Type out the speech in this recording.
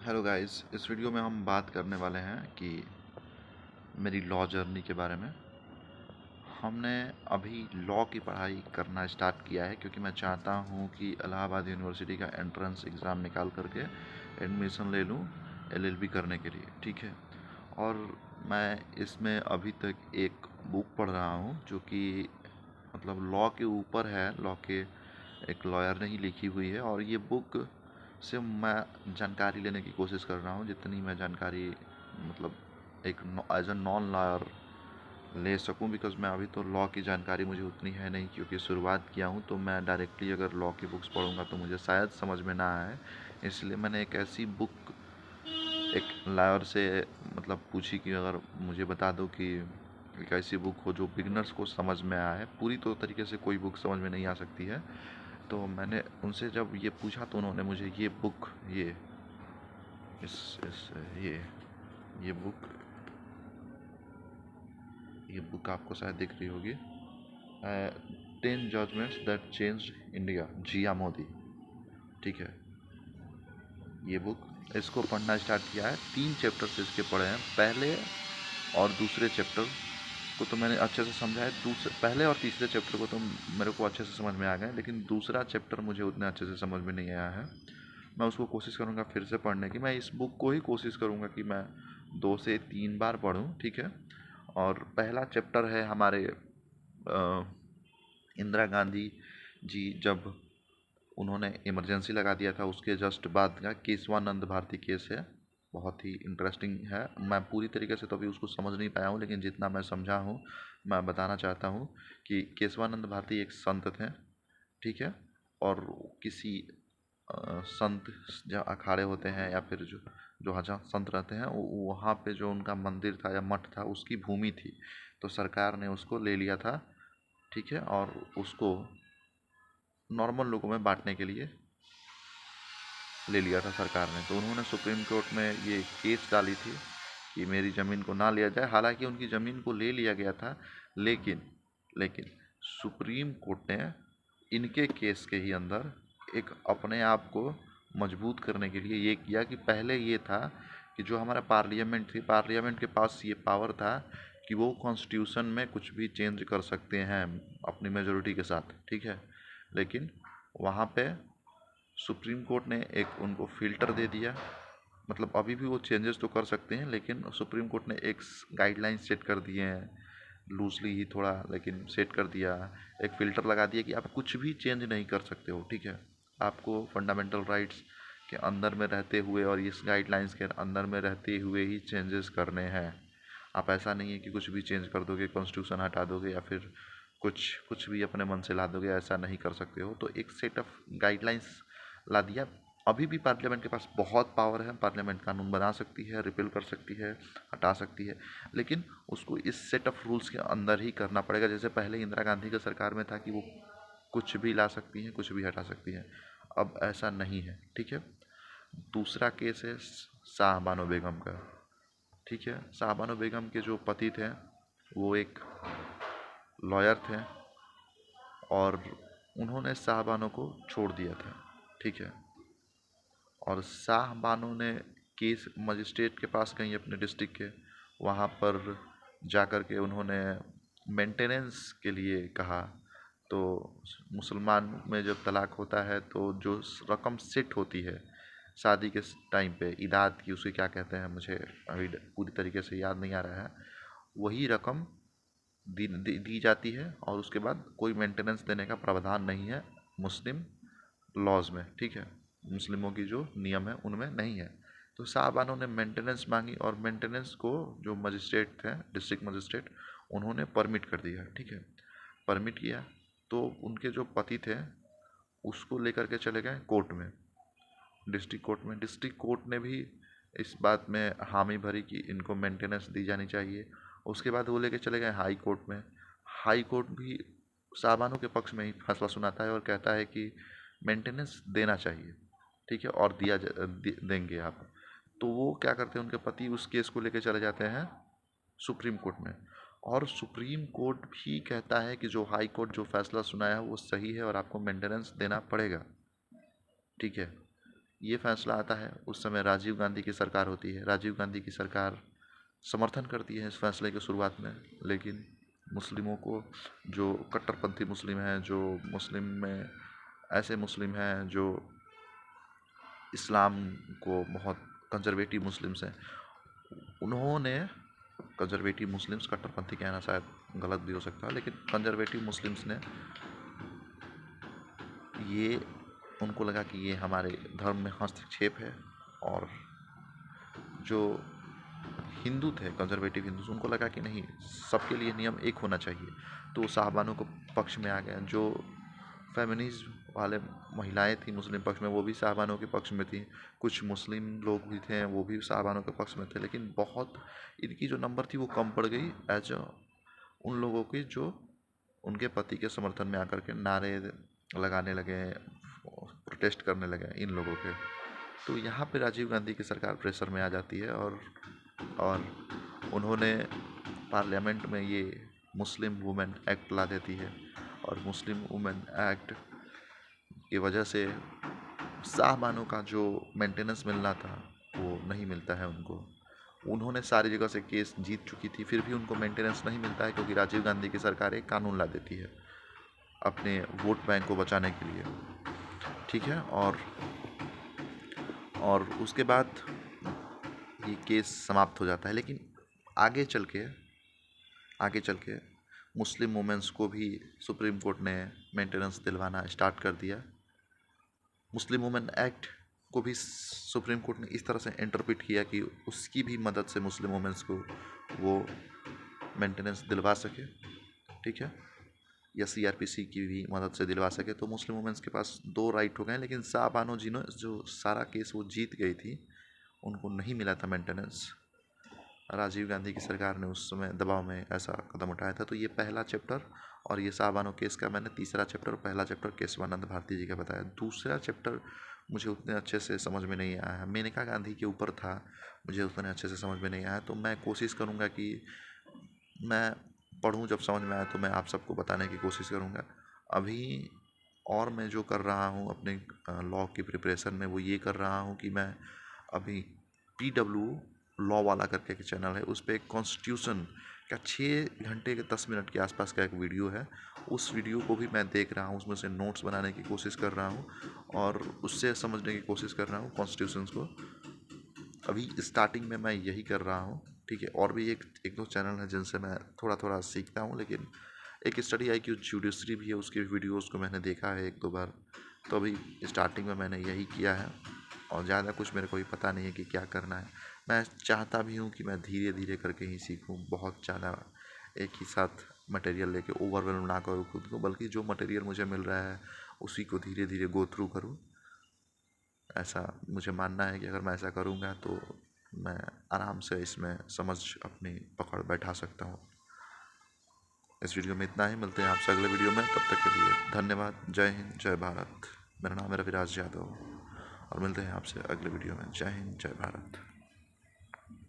Hello guys, इस video में हम बात करने वाले हैं कि मेरी लॉ जर्नी के बारे में। हमने अभी लॉ की पढ़ाई करना स्टार्ट किया है क्योंकि मैं चाहता हूँ कि इलाहाबाद यूनिवर्सिटी का एंट्रेंस एग्ज़ाम निकाल करके एडमिशन ले लूँ एलएलबी करने के लिए, ठीक है। और मैं इसमें अभी तक एक बुक पढ़ रहा हूँ जो कि मतलब लॉ के ऊपर है, लॉ के एक लॉयर ने ही लिखी हुई है। और ये बुक से मैं जानकारी लेने की कोशिश कर रहा हूँ, जितनी मैं जानकारी मतलब एक एज अ नॉन लॉयर ले सकूँ, बिकॉज मैं अभी तो लॉ की जानकारी मुझे उतनी है नहीं क्योंकि शुरुआत किया हूँ। तो मैं डायरेक्टली अगर लॉ की बुक्स पढ़ूंगा तो मुझे शायद समझ में ना आए, इसलिए मैंने एक ऐसी बुक एक लॉयर से मतलब पूछी कि अगर मुझे बता दो कि एक ऐसी बुक हो जो बिगनर्स को समझ में आए। पूरी तो तरीके से कोई बुक समझ में नहीं आ सकती है। तो मैंने उनसे जब ये पूछा तो उन्होंने मुझे ये बुक इस ये बुक आपको शायद दिख रही होगी, 10 जजमेंट्स दैट चेंज इंडिया, जिया मोदी, ठीक है। ये बुक, इसको पढ़ना स्टार्ट किया है, 3 चैप्टर्स इसके पढ़े हैं। पहले और दूसरे चैप्टर को तो मैंने अच्छे से समझा है। दूसरे पहले और तीसरे चैप्टर को तो मेरे को अच्छे से समझ में आ गए, लेकिन दूसरा चैप्टर मुझे उतने अच्छे से समझ में नहीं आया है। मैं उसको कोशिश करूँगा फिर से पढ़ने की। मैं इस बुक को ही कोशिश करूँगा कि मैं 2 से 3 बार पढूं, ठीक है। और पहला चैप्टर है हमारे इंदिरा गांधी जी जब उन्होंने इमरजेंसी लगा दिया था उसके जस्ट बाद का केशवानंद भारती केस है। बहुत ही इंटरेस्टिंग है। मैं पूरी तरीके से तो अभी उसको समझ नहीं पाया हूँ, लेकिन जितना मैं समझा हूँ मैं बताना चाहता हूँ कि केशवानंद भारती एक संत थे, ठीक है। और किसी संत जहाँ अखाड़े होते हैं या फिर जो जो जहाँ संत रहते हैं वहाँ पे जो उनका मंदिर था या मठ था उसकी भूमि थी, तो सरकार ने उसको ले लिया था, ठीक है। और उसको नॉर्मल लोगों में बांटने के लिए ले लिया था सरकार ने। तो उन्होंने सुप्रीम कोर्ट में ये केस डाली थी कि मेरी ज़मीन को ना लिया जाए। हालांकि उनकी ज़मीन को ले लिया गया था, लेकिन लेकिन सुप्रीम कोर्ट ने इनके केस के ही अंदर एक अपने आप को मजबूत करने के लिए ये किया कि पहले ये था कि जो हमारा पार्लियामेंट थी, पार्लियामेंट के पास ये पावर था कि वो कॉन्स्टिट्यूशन में कुछ भी चेंज कर सकते हैं अपनी मेजोरिटी के साथ, ठीक है। लेकिन वहाँ पे सुप्रीम कोर्ट ने एक उनको फ़िल्टर दे दिया। मतलब अभी भी वो चेंजेस तो कर सकते हैं, लेकिन सुप्रीम कोर्ट ने एक गाइडलाइन सेट कर दिए हैं, लूजली ही थोड़ा, लेकिन सेट कर दिया। एक फ़िल्टर लगा दिया कि आप कुछ भी चेंज नहीं कर सकते हो, ठीक है। आपको फंडामेंटल राइट्स के अंदर में रहते हुए और इस गाइडलाइंस के अंदर में रहते हुए ही चेंजेस करने हैं। आप ऐसा नहीं है कि कुछ भी चेंज कर दोगे, कॉन्स्टिट्यूशन हटा दोगे या फिर कुछ कुछ भी अपने मन से ला दोगे, ऐसा नहीं कर सकते हो। तो एक सेट ऑफ गाइडलाइंस ला दिया। अभी भी पार्लियामेंट के पास बहुत पावर है, पार्लियामेंट कानून बना सकती है, रिपील कर सकती है, हटा सकती है, लेकिन उसको इस सेट ऑफ रूल्स के अंदर ही करना पड़ेगा। जैसे पहले इंदिरा गांधी की सरकार में था कि वो कुछ भी ला सकती हैं, कुछ भी हटा सकती हैं। अब ऐसा नहीं है, ठीक है। दूसरा केस है शाह बानो बेगम का, ठीक है। शाह बानो बेगम के जो पति थे वो एक लॉयर थे और उन्होंने शाह बानो को छोड़ दिया था, ठीक है। और शाह बानो ने केस मजिस्ट्रेट के पास कहीं अपने डिस्ट्रिक्ट के वहाँ पर जा कर के उन्होंने मेंटेनेंस के लिए कहा। तो मुसलमान में जब तलाक होता है तो जो रकम सेट होती है शादी के टाइम पे, इदाद की उसे क्या कहते हैं मुझे अभी पूरी तरीके से याद नहीं आ रहा है, वही रकम दी जाती है। और उसके बाद कोई मेंटेनेंस देने का प्रावधान नहीं है मुस्लिम लॉज में, ठीक है। मुस्लिमों की जो नियम है उनमें नहीं है। तो साहबानों ने मेंटेनेंस मांगी और मेंटेनेंस को जो मजिस्ट्रेट थे, डिस्ट्रिक्ट मजिस्ट्रेट, उन्होंने परमिट कर दिया, ठीक है। परमिट किया तो उनके जो पति थे उसको लेकर के चले गए कोर्ट में, डिस्ट्रिक्ट कोर्ट में। डिस्ट्रिक्ट कोर्ट ने भी इस बात में हामी भरी कि इनको मेंटेनेंस दी जानी चाहिए। उसके बाद वो लेके चले गए हाई कोर्ट में। हाई कोर्ट भी साहबानों के पक्ष में ही फैसला सुनाता है और कहता है कि मेंटेनेंस देना चाहिए, ठीक है, और देंगे आप। तो वो क्या करते हैं, उनके पति उस केस को लेके चले जाते हैं सुप्रीम कोर्ट में। और सुप्रीम कोर्ट भी कहता है कि जो हाई कोर्ट जो फैसला सुनाया है वो सही है और आपको मेंटेनेंस देना पड़ेगा, ठीक है। ये फैसला आता है उस समय राजीव गांधी की सरकार होती है। राजीव गांधी की सरकार समर्थन करती है इस फैसले की शुरुआत में, लेकिन मुस्लिमों को, जो कट्टरपंथी मुस्लिम हैं, जो मुस्लिम में ऐसे मुस्लिम हैं जो इस्लाम को बहुत कंजर्वेटिव मुस्लिम्स हैं, उन्होंने कंजर्वेटिव मुस्लिम्स, कट्टरपंथी कहना शायद गलत भी हो सकता है, लेकिन कंजर्वेटिव मुस्लिम्स ने ये, उनको लगा कि ये हमारे धर्म में हस्तक्षेप है, और जो हिंदू थे, कंजर्वेटिव हिंदू, उनको लगा कि नहीं, सबके लिए नियम एक होना चाहिए, तो साहबानों को पक्ष में आ गए। जो फेमिनिज्म वाले महिलाएं थी मुस्लिम पक्ष में, वो भी साहबानों के पक्ष में थी। कुछ मुस्लिम लोग भी थे, वो भी साहबानों के पक्ष में थे, लेकिन बहुत इनकी जो नंबर थी वो कम पड़ गई एज उन लोगों की जो उनके पति के समर्थन में आकर के नारे लगाने लगे, प्रोटेस्ट करने लगे इन लोगों के। तो यहाँ पे राजीव गांधी की सरकार प्रेशर में आ जाती है, और उन्होंने पार्लियामेंट में ये मुस्लिम वुमेन एक्ट ला देती है, और मुस्लिम वुमेन एक्ट की वजह से साहबानों का जो मेंटेनेंस मिलना था वो नहीं मिलता है उनको। उन्होंने सारी जगह से केस जीत चुकी थी, फिर भी उनको मेंटेनेंस नहीं मिलता है, क्योंकि राजीव गांधी की सरकार एक कानून ला देती है अपने वोट बैंक को बचाने के लिए। ठीक है, और उसके बाद ये केस समाप्त हो जाता है। लेकिन आगे चल के मुस्लिम वुमेन्स को भी सुप्रीम कोर्ट ने मेंटेनेंस दिलवाना स्टार्ट कर दिया। मुस्लिम वुमेन एक्ट को भी सुप्रीम कोर्ट ने इस तरह से इंटरप्रेट किया कि उसकी भी मदद से मुस्लिम वुमेन्स को वो मेंटेनेंस दिलवा सके। ठीक है, या सीआरपीसी की भी मदद से दिलवा सके। तो मुस्लिम वुमेन्स के पास दो राइट हो गए। लेकिन शाहबानो जिन्होंने जो सारा केस वो जीत गई थी, उनको नहीं मिला था मेंटेनेंस। राजीव गांधी की सरकार ने उस समय दबाव में ऐसा कदम उठाया था। तो ये पहला चैप्टर, और ये शाहबानो केस का मैंने तीसरा चैप्टर, पहला चैप्टर केशवानंद भारती जी का बताया। दूसरा चैप्टर मुझे उतने अच्छे से समझ में नहीं आया है, मेनका गांधी के ऊपर था, मुझे उतने अच्छे से समझ में नहीं आया। तो मैं कोशिश करूँगा कि मैं पढ़ूँ, जब समझ में आए तो मैं आप सबको बताने की कोशिश करूँगा। अभी और मैं जो कर रहा हूँ अपने लॉ की प्रिपरेशन में, वो ये कर रहा हूँ कि मैं अभी PW लॉ वाला करके एक चैनल है, उस पर एक कॉन्स्टिट्यूशन का 6 घंटे के 10 मिनट के आसपास का एक वीडियो है। उस वीडियो को भी मैं देख रहा हूँ, उसमें से नोट्स बनाने की कोशिश कर रहा हूँ, और उससे समझने की कोशिश कर रहा हूँ कॉन्स्टिट्यूशन को। अभी स्टार्टिंग में मैं यही कर रहा हूँ। ठीक है, और भी एक दो चैनल हैं जिनसे मैं थोड़ा थोड़ा सीखता हूँ, लेकिन एक स्टडी IQ जुडिशरी भी है, उसके वीडियोज़ को मैंने देखा है 1-2 बार। तो अभी स्टार्टिंग में मैंने यही किया है, और ज़्यादा कुछ मेरे को भी पता नहीं है कि क्या करना है। मैं चाहता भी हूँ कि मैं धीरे धीरे करके ही सीखूँ, बहुत ज़्यादा एक ही साथ मटेरियल लेके ओवरवेल्म ना करूँ खुद को, बल्कि जो मटेरियल मुझे मिल रहा है उसी को धीरे धीरे गो थ्रू करूँ। ऐसा मुझे मानना है कि अगर मैं ऐसा करूँगा तो मैं आराम से इसमें समझ अपनी पकड़ बैठा सकता हूँ। इस वीडियो में इतना ही, मिलते हैं आपसे अगले वीडियो में। तब तक के लिए धन्यवाद। जय हिंद, जय भारत। मेरा नाम है रविराज यादव, और मिलते हैं आपसे अगले वीडियो में। जय हिंद, जय भारत।